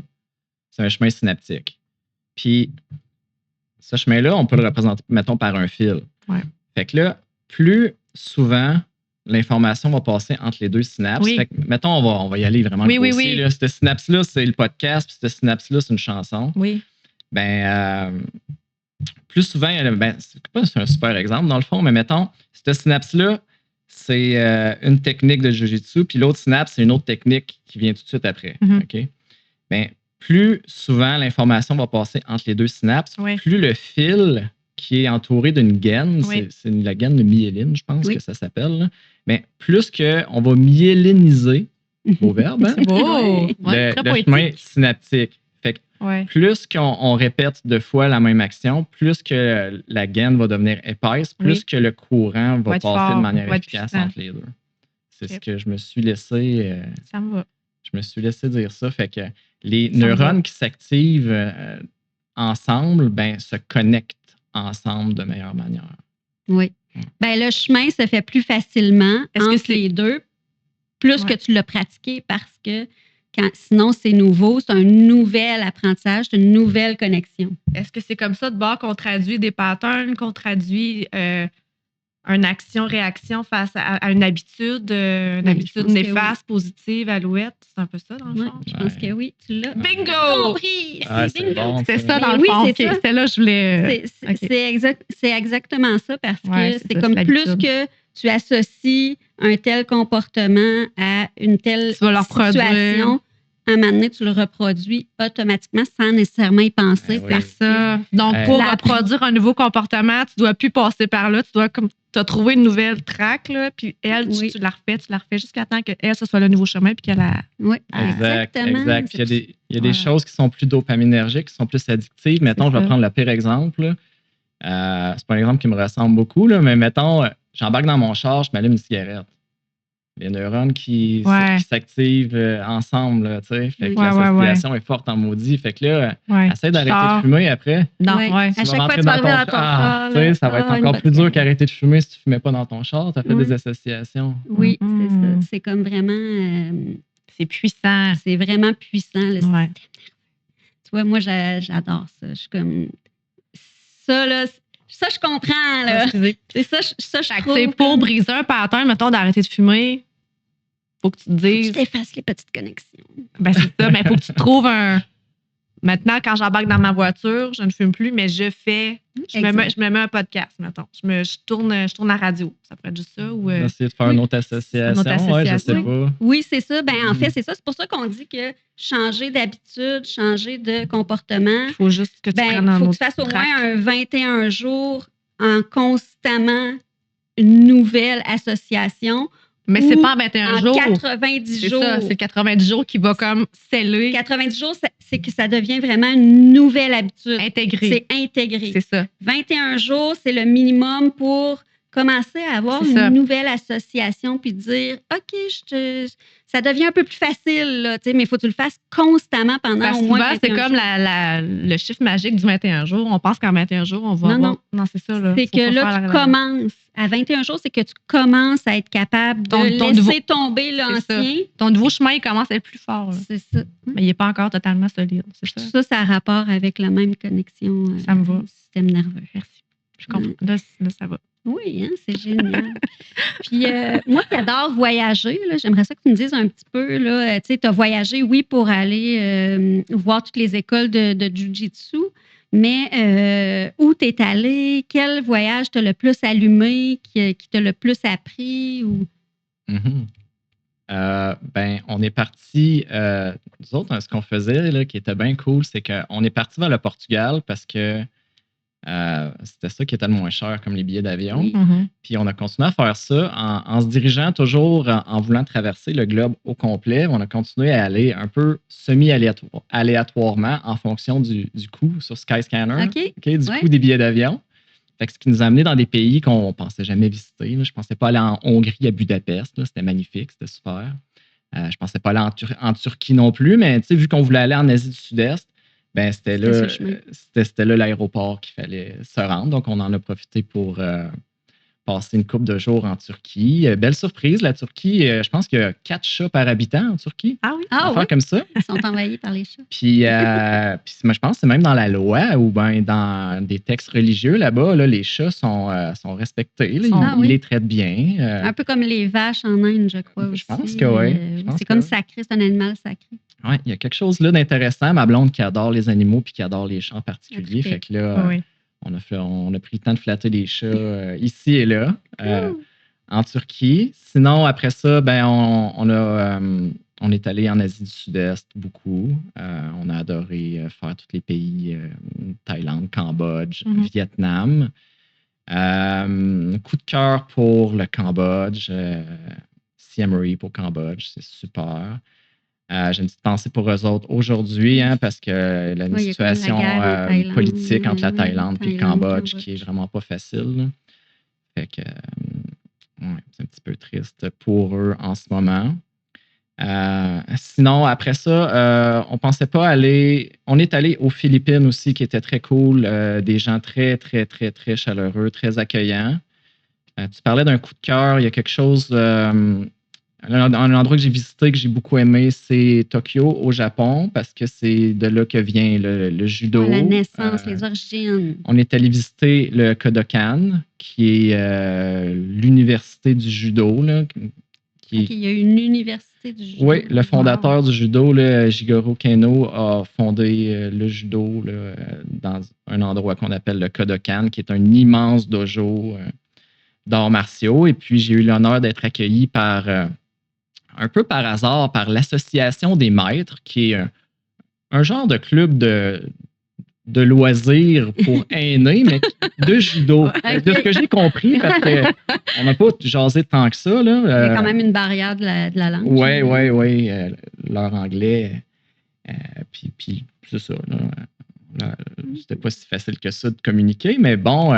C'est un chemin synaptique. Puis, ce chemin-là, on peut le représenter, mettons, par un fil. Ouais. Fait que là, plus souvent l'information va passer entre les deux synapses. Oui. Fait que, mettons, on va y aller vraiment grossier, là. Cette synapse-là, c'est le podcast, puis cette synapse-là, c'est une chanson. Oui. Ben, plus souvent, c'est pas un super exemple dans le fond, mais mettons, cette synapse-là, c'est une technique de Jiu-Jitsu, puis l'autre synapse, c'est une autre technique qui vient tout de suite après. OK? Ben, plus souvent l'information va passer entre les deux synapses, plus le fil qui est entouré d'une gaine, c'est la gaine de myéline, je pense que ça s'appelle, mais plus qu'on va myéliniser, beau verbe, hein? le chemin synaptique. Fait que plus qu'on répète deux fois la même action, plus que la gaine va devenir épaisse, plus que le courant va passer de manière efficace entre les deux. C'est ce que je me suis laissé... ça me va. Je me suis laissé dire ça. Fait que les neurones qui s'activent ensemble, ben, se connectent ensemble de meilleure manière. Oui. Ben, le chemin se fait plus facilement entre les deux, plus que tu l'as pratiqué, parce que sinon, c'est nouveau, c'est un nouvel apprentissage, c'est une nouvelle connexion. Est-ce que c'est comme ça de bord qu'on traduit des patterns, qu'on traduit une action-réaction face à une habitude, habitude néfaste, positive, alouette? C'est un peu ça, dans le fond? Je pense que oui, tu l'as. Bingo! Compris! C'est bon, c'est ça, dans le fond. C'est ça. C'était là, je voulais... C'est exactement ça, parce que c'est comme plus que tu associes un tel comportement à une telle situation, à un moment donné, tu le reproduis automatiquement sans nécessairement y penser. Donc, pour reproduire un nouveau comportement, tu ne dois plus passer par là. Tu dois comme tu as trouvé une nouvelle track, là, puis elle, tu la refais jusqu'à temps qu'elle, ce soit le nouveau chemin, puis qu'elle a... Oui, exactement. Puis il y a des choses qui sont plus dopaminergiques, qui sont plus addictives. Mettons, je vais prendre le pire exemple. C'est pas un exemple qui me ressemble beaucoup, là, mais mettons, j'embarque dans mon char, je m'allume une cigarette. Les neurones qui s'activent ensemble, tu sais. Fait que l'association est forte en maudit. Fait que là, essaie d'arrêter de fumer après. Non, à chaque fois que tu vas arriver dans ton char. Tu sais, ça va être encore plus dur qu'arrêter de fumer si tu ne fumais pas dans ton char. Tu as fait des associations. Oui, c'est ça. C'est comme vraiment... c'est puissant. C'est vraiment puissant, le système nerveux. Tu vois, moi, j'adore ça. Je suis comme... Ça, là... Ça, je comprends, là. C'est ça, je trouve. C'est pour briser un pattern, mettons, d'arrêter de fumer. Faut que tu te dises. Faut que tu effaces les petites connexions. Ben, c'est ça. Mais il faut que tu trouves un. Maintenant, quand j'embarque dans ma voiture, je ne fume plus, mais je me mets un podcast, mettons. Je tourne la radio. Ça pourrait être juste ça. Ou, essayer de faire une autre association. Je sais pas. Oui, c'est ça. Ben, en fait, c'est ça. C'est pour ça qu'on dit que changer d'habitude, changer de comportement. Il faut juste que tu prennes un autre. Faut que tu fasses au moins un 21 jours en constamment une nouvelle association. Mais c'est pas en 21 jours. 90 jours. C'est ça, c'est 90 jours qui va comme sceller. 90 jours, c'est que ça devient vraiment une nouvelle habitude. Intégrée. C'est intégré. C'est ça. 21 jours, c'est le minimum pour commencer à avoir une nouvelle association puis dire OK, ça devient un peu plus facile, là, mais il faut que tu le fasses constamment pendant au moins 21 jours. C'est comme le chiffre magique du 21 jours. On pense qu'en 21 jours, on va avoir... Non, c'est ça. C'est que là, tu commences. À 21 jours, c'est que tu commences à être capable de laisser tomber l'ancien. Ton nouveau chemin, il commence à être plus fort. C'est ça. Mais il n'est pas encore totalement solide. Tout ça, ça a rapport avec la même connexion ça me va. Du système nerveux. Merci. Je comprends. Là, ça va. Oui, hein, c'est génial. Puis moi qui adore voyager, là, j'aimerais ça que tu me dises un petit peu, tu as voyagé, oui, pour aller voir toutes les écoles de Jiu-Jitsu, mais où tu es allé? Quel voyage t'a le plus allumé, qui t'a le plus appris? Ou... on est parti, nous autres, ce qu'on faisait, là, qui était bien cool, c'est qu'on est parti vers le Portugal parce que C'était ça qui était le moins cher, comme les billets d'avion. Oui. Puis on a continué à faire ça en se dirigeant toujours en voulant traverser le globe au complet. On a continué à aller un peu semi-aléatoirement en fonction du coût sur Skyscanner, du coût des billets d'avion. Fait que ce qui nous a amené dans des pays qu'on ne pensait jamais visiter. Là. Je ne pensais pas aller en Hongrie, à Budapest. Là. C'était magnifique, c'était super. Je ne pensais pas aller en Turquie non plus, mais vu qu'on voulait aller en Asie du Sud-Est, ben, c'était là l'aéroport qu'il fallait se rendre. Donc, on en a profité pour passer une couple de jours en Turquie. Belle surprise, la Turquie. Je pense qu'il y a 4 chats par habitant en Turquie. Ah oui? Comme ça. Ils sont envahis par les chats. Puis moi, je pense que c'est même dans la loi ou ben dans des textes religieux là-bas, là, les chats sont respectés. Là, ils les traitent bien. Un peu comme les vaches en Inde, je crois aussi. Je pense que oui. C'est comme sacré, c'est un animal sacré. Oui, il y a quelque chose là d'intéressant. Ma blonde qui adore les animaux puis qui adore les chats en particulier. Fait que là, on a pris le temps de flatter les chats ici et là en Turquie. Sinon, après ça, ben on est allé en Asie du Sud-Est beaucoup. On a adoré faire tous les pays, Thaïlande, Cambodge, Vietnam. Coup de cœur pour le Cambodge. Siem Reap pour Cambodge, c'est super. J'ai une petite pensée pour eux autres aujourd'hui, parce que la situation politique entre la Thaïlande et le Cambodge qui est vraiment pas facile. Là. Fait que c'est un petit peu triste pour eux en ce moment. Sinon, après ça, on pensait pas aller. On est allé aux Philippines aussi, qui était très cool. Des gens très, très, très, très chaleureux, très accueillants. Tu parlais d'un coup de cœur. Il y a quelque chose. Un endroit que j'ai visité, que j'ai beaucoup aimé, c'est Tokyo, au Japon, parce que c'est de là que vient le judo. La naissance, les origines. On est allé visiter le Kodokan, qui est l'université du judo. Là, il y a une université du judo. Oui, le fondateur du judo, là, Jigoro Kano, a fondé le judo là, dans un endroit qu'on appelle le Kodokan, qui est un immense dojo d'arts martiaux. Et puis, j'ai eu l'honneur d'être accueilli par... un peu par hasard, par l'Association des maîtres, qui est un genre de club de loisirs pour aînés, mais de judo. De ce que j'ai compris, parce qu'on n'a pas jasé tant que ça. Là. Il y a quand même une barrière de la langue. Oui. Leur anglais. Puis c'est ça. C'était pas si facile que ça de communiquer, mais bon,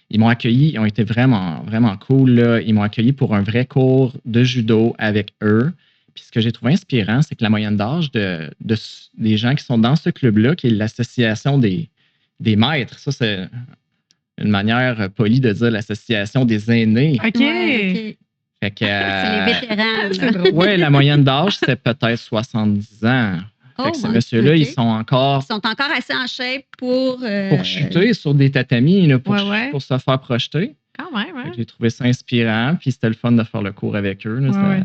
ils m'ont accueilli, ils ont été vraiment, vraiment cool. Là. Ils m'ont accueilli pour un vrai cours de judo avec eux. Puis ce que j'ai trouvé inspirant, c'est que la moyenne d'âge des gens qui sont dans ce club-là, qui est l'association des maîtres, ça c'est une manière polie de dire l'association des aînés. OK. Fait que, c'est les vétérans. Oui, la moyenne d'âge, c'est peut-être 70 ans. Fait que ces messieurs-là, ils sont encore assez en shape pour chuter sur des tatamis, là, pour se faire projeter. Quand même, J'ai trouvé ça inspirant, puis c'était le fun de faire le cours avec eux. Là,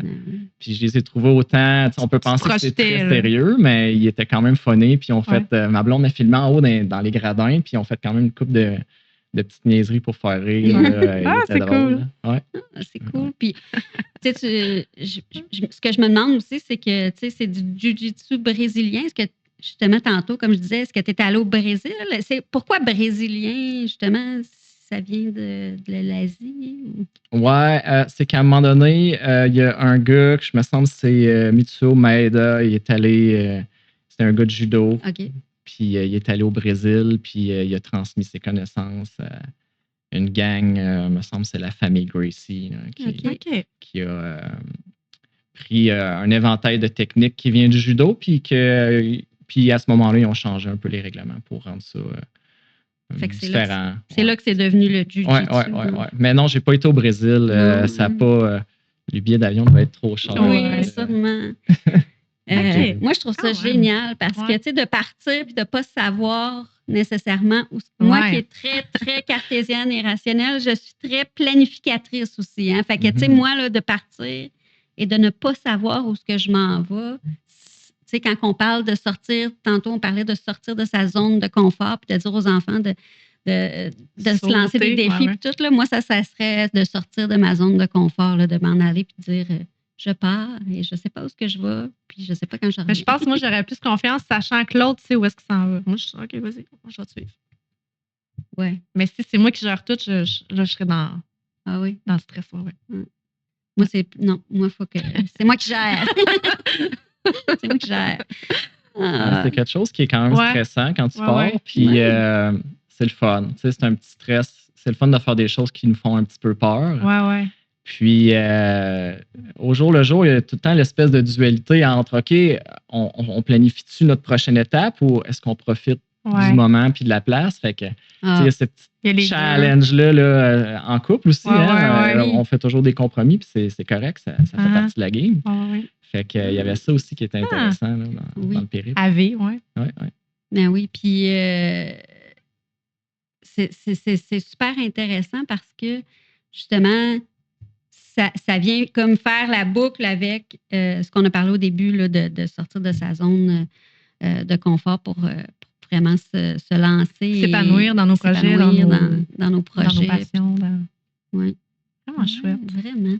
puis je les ai trouvés autant... On peut penser que c'est très sérieux, mais ils étaient quand même funnés. Puis on fait... ma blonde a filmé en haut dans les gradins, puis on fait quand même une couple de petites niaiseries pour faire rire. C'est drôle. Cool. C'est cool. Puis, ce que je me demande aussi, c'est que c'est du jiu-jitsu brésilien. Est-ce que, justement, tantôt, comme je disais, est-ce que tu es allé au Brésil? Pourquoi brésilien, justement? Ça vient de l'Asie? Ouais, c'est qu'à un moment donné, il y a un gars, que je me semble c'est Mitsuo Maeda, il est allé... c'était un gars de judo. OK. Puis il est allé au Brésil, puis il a transmis ses connaissances à une gang, me semble c'est la famille Gracie, qui a pris un éventail de techniques qui vient du judo, puis à ce moment-là, ils ont changé un peu les règlements pour rendre ça différent. C'est là que c'est devenu le jiu-jitsu. Ouais. Mais non, j'ai pas été au Brésil. Ça n'a pas... les billets d'avion doivent être trop chers. Oui, sûrement. Moi, je trouve ça génial parce que, tu sais, de partir puis de ne pas savoir nécessairement où... Moi, qui est très, très cartésienne et rationnelle, je suis très planificatrice aussi. Hein? Fait que, tu sais, moi, là, de partir et de ne pas savoir où ce que je m'en vais, tu sais, quand on parle de sortir, tantôt, on parlait de sortir de sa zone de confort puis de dire aux enfants de se lancer des défis puis tout, là, moi, ça serait de sortir de ma zone de confort, là, de m'en aller puis de dire... je pars et je ne sais pas où est-ce que je vais, puis je ne sais pas quand je reviens. Je pense que moi, j'aurais plus confiance sachant que l'autre sait où est-ce qu'il s'en va. Moi, je suis OK, vas-y, je vais te suivre. Ouais. Mais si c'est moi qui gère tout, là, je serais dans le stress. Ouais. Moi, moi, faut que. C'est moi qui gère. C'est moi qui gère. C'est quelque chose qui est quand même stressant quand tu pars. Puis c'est le fun. Tu sais, c'est un petit stress. C'est le fun de faire des choses qui nous font un petit peu peur. Ouais. Puis au jour le jour, il y a tout le temps l'espèce de dualité entre OK, on planifie-tu notre prochaine étape ou est-ce qu'on profite du moment puis de la place? Fait que il y a ce petit challenge-là en couple aussi. On fait toujours des compromis, puis c'est correct, ça fait partie de la game. Fait qu'il y avait ça aussi qui était intéressant là, dans le périple. Oui. Ben oui, puis c'est super intéressant parce que justement, ça vient comme faire la boucle avec ce qu'on a parlé au début là, de sortir de sa zone de confort pour vraiment se lancer. S'épanouir dans nos projets, dans nos projets. Dans nos passions. Oui. Vraiment chouette. Vraiment.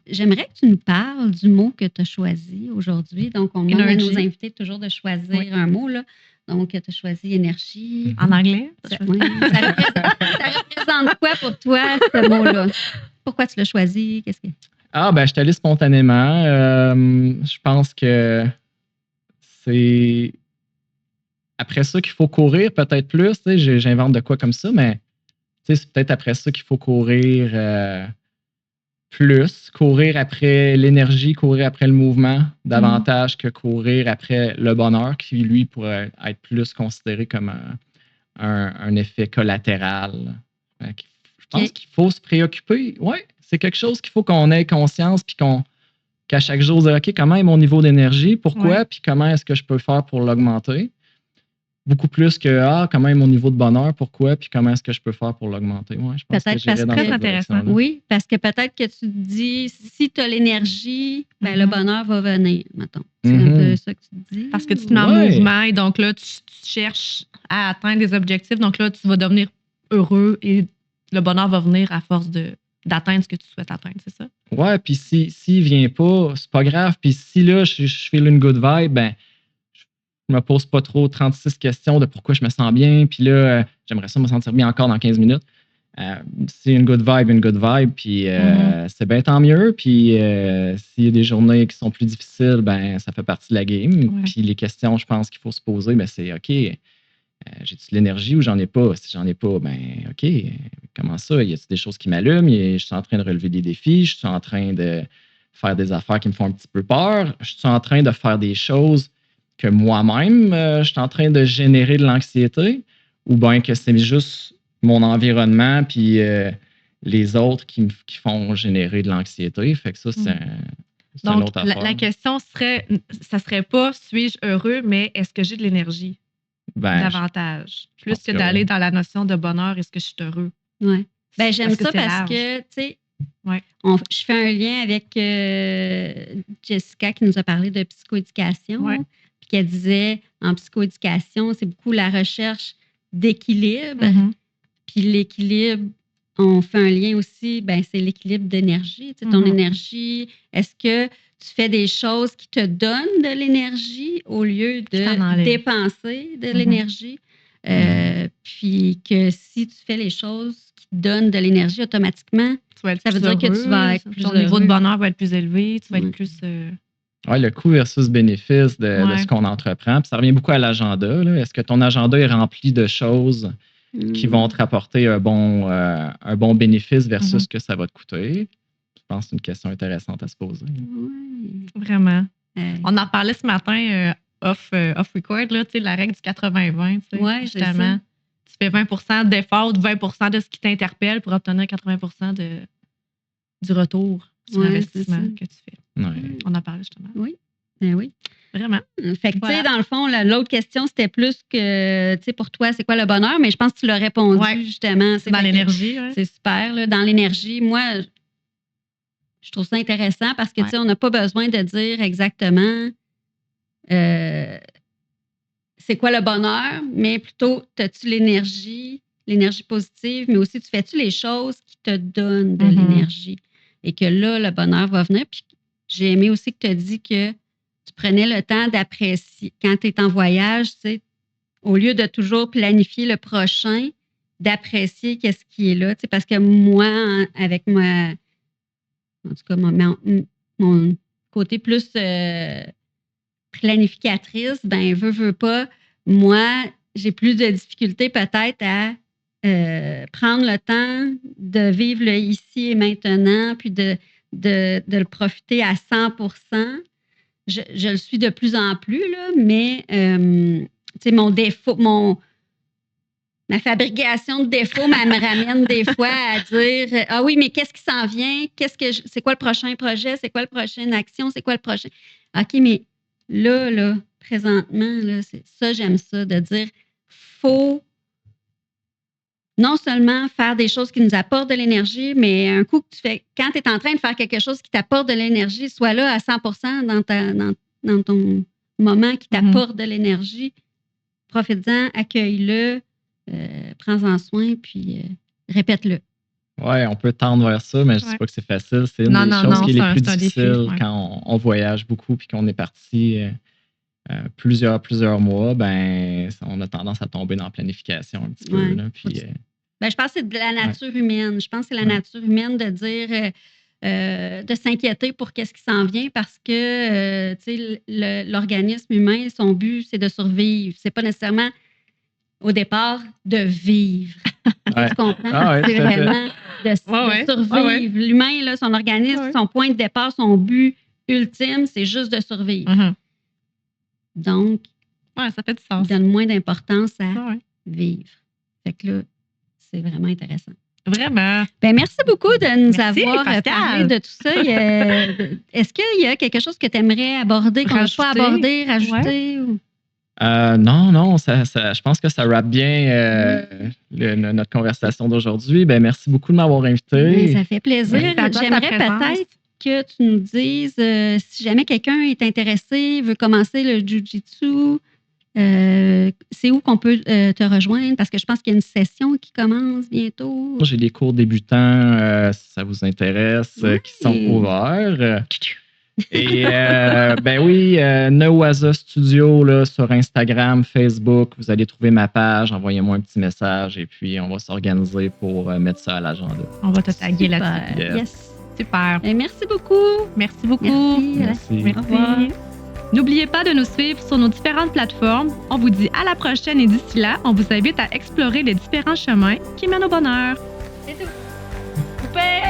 J'aimerais que tu nous parles du mot que tu as choisi aujourd'hui. Donc, on demande à nos invités toujours de choisir un mot. Là. Donc, tu as choisi énergie. En anglais? Ça représente quoi pour toi, ce mot-là? Pourquoi tu l'as choisi? Qu'est-ce que... je suis allé spontanément. Je pense que c'est après ça qu'il faut courir, peut-être plus. J'invente de quoi comme ça, mais c'est peut-être après ça qu'il faut courir plus. Courir après l'énergie, courir après le mouvement, davantage que courir après le bonheur, qui, lui, pourrait être plus considéré comme un effet collatéral. Je pense qu'il faut se préoccuper. Oui, c'est quelque chose qu'il faut qu'on ait conscience puis qu'à chaque jour, dire OK, comment est mon niveau d'énergie? Pourquoi? Puis comment est-ce que je peux faire pour l'augmenter? Beaucoup plus que comment est mon niveau de bonheur? Pourquoi? Puis comment est-ce que je peux faire pour l'augmenter? Ouais, je pense peut-être que j'irais dans cette intéressant. Oui, parce que peut-être que tu te dis, si tu as l'énergie, le bonheur va venir, mettons. C'est un peu ça que tu te dis. Parce que tu te mets en mouvement et donc là, tu cherches à atteindre des objectifs. Donc là, tu vas devenir heureux et le bonheur va venir à force d'atteindre ce que tu souhaites atteindre, c'est ça? Ouais, puis s'il vient pas, c'est pas grave. Puis si là, je fais une good vibe, je me pose pas trop 36 questions de pourquoi je me sens bien. Puis là, j'aimerais ça me sentir bien encore dans 15 minutes. C'est une good vibe. Puis c'est bien tant mieux. Puis s'il y a des journées qui sont plus difficiles, ça fait partie de la game. Puis les questions, je pense qu'il faut se poser, c'est OK, j'ai-tu de l'énergie ou j'en ai pas? Si j'en ai pas, OK, comment ça? Y a-t-il des choses qui m'allument? Je suis en train de relever des défis? Je suis en train de faire des affaires qui me font un petit peu peur? Je suis en train de faire des choses que moi-même, je suis en train de générer de l'anxiété? Ou bien que c'est juste mon environnement puis les autres qui font générer de l'anxiété? Fait que ça, c'est une autre affaire. La question ça serait pas suis-je heureux, mais est-ce que j'ai de l'énergie? Davantage. Plus que d'aller dans la notion de bonheur, est-ce que je suis heureux? Oui. J'aime ça parce que, tu sais, je fais un lien avec Jessica qui nous a parlé de psychoéducation. Puis qu'elle disait, en psychoéducation, c'est beaucoup la recherche d'équilibre. Puis l'équilibre, on fait un lien aussi, c'est l'équilibre d'énergie. Tu sais, ton énergie, est-ce que tu fais des choses qui te donnent de l'énergie au lieu de dépenser de l'énergie? Puis que si tu fais les choses qui te donnent de l'énergie automatiquement, ça veut dire que tu vas être plus ton niveau de bonheur va être plus élevé, tu vas être plus... Oui, le coût versus bénéfice de ce qu'on entreprend. Puis ça revient beaucoup à l'agenda. Est-ce que ton agenda est rempli de choses qui vont te rapporter un bon bénéfice versus ce que ça va te coûter? Je pense que c'est une question intéressante à se poser. Oui. Vraiment. On en parlait ce matin off record, là, la règle du 80-20. Justement, tu fais 20 d'effort ou 20 de ce qui t'interpelle pour obtenir 80 du retour sur l'investissement que tu fais. On en parlait justement. Oui. Oui. Vraiment. Fait que, tu sais, dans le fond, l'autre question, c'était plus que, tu sais, pour toi, c'est quoi le bonheur? Mais je pense que tu l'as répondu, justement. C'est dans l'énergie. C'est super, là. Dans l'énergie, moi, je trouve ça intéressant parce que, tu sais, on n'a pas besoin de dire exactement c'est quoi le bonheur, mais plutôt, as-tu l'énergie positive, mais aussi, tu fais-tu les choses qui te donnent de l'énergie? Et que là, le bonheur va venir. Puis j'ai aimé aussi que tu as dit que tu prenais le temps d'apprécier. Quand tu es en voyage, tu sais, au lieu de toujours planifier le prochain, d'apprécier qu'est-ce qui est là. Parce que moi, avec en tout cas, mon côté plus planificatrice, ben veux pas, moi, j'ai plus de difficultés peut-être à prendre le temps de vivre le ici et maintenant, puis de le profiter à 100%. Je le suis de plus en plus, là, mais mon défaut, ma fabrication de défauts me ramène des fois à dire ah oui, mais qu'est-ce qui s'en vient? C'est quoi le prochain projet? C'est quoi la prochaine action? C'est quoi le prochain? OK, mais là, présentement, là, c'est ça, j'aime ça, de dire faut non seulement faire des choses qui nous apportent de l'énergie, mais un coup que tu fais, quand tu es en train de faire quelque chose qui t'apporte de l'énergie, sois là à 100% dans ton moment qui t'apporte de l'énergie. Profite-en, accueille-le, prends-en soin, puis répète-le. Oui, on peut tendre vers ça, mais je ne dis pas que c'est facile. C'est une des choses qui est les plus difficiles quand on voyage beaucoup puis qu'on est parti plusieurs mois. Ben, on a tendance à tomber dans la planification un petit peu. Là, puis, je pense que c'est de la nature humaine. Je pense que c'est la nature humaine de dire, de s'inquiéter pour qu'est-ce qui s'en vient parce que l'organisme humain, son but, c'est de survivre. C'est pas nécessairement au départ de vivre. Tu comprends? C'est vraiment de survivre. L'humain, là, son organisme, son point de départ, son but ultime, c'est juste de survivre. Donc, ça fait du sens. Donne moins d'importance à vivre. Fait que là, c'est vraiment intéressant. Vraiment. Ben, merci beaucoup de nous avoir parlé de tout ça. Est-ce qu'il y a quelque chose que tu aimerais aborder, qu'on n'a pas abordé, rajouter? Ou... Non, je pense que ça rappe bien notre conversation d'aujourd'hui. Ben, merci beaucoup de m'avoir invité. Ça fait plaisir. J'aimerais peut-être que tu nous dises si jamais quelqu'un est intéressé, veut commencer le Jiu-Jitsu, c'est où qu'on peut te rejoindre? Parce que je pense qu'il y a une session qui commence bientôt. J'ai des cours débutants, si ça vous intéresse, qui sont ouverts. Et ben oui, Nawaza Studio là, sur Instagram, Facebook, vous allez trouver ma page, envoyez-moi un petit message et puis on va s'organiser pour mettre ça à l'agenda. On va te taguer là-dessus. Yes. Super. Et merci beaucoup. Merci beaucoup. Merci. Au revoir. N'oubliez pas de nous suivre sur nos différentes plateformes. On vous dit à la prochaine et d'ici là, on vous invite à explorer les différents chemins qui mènent au bonheur. C'est tout. Coupé!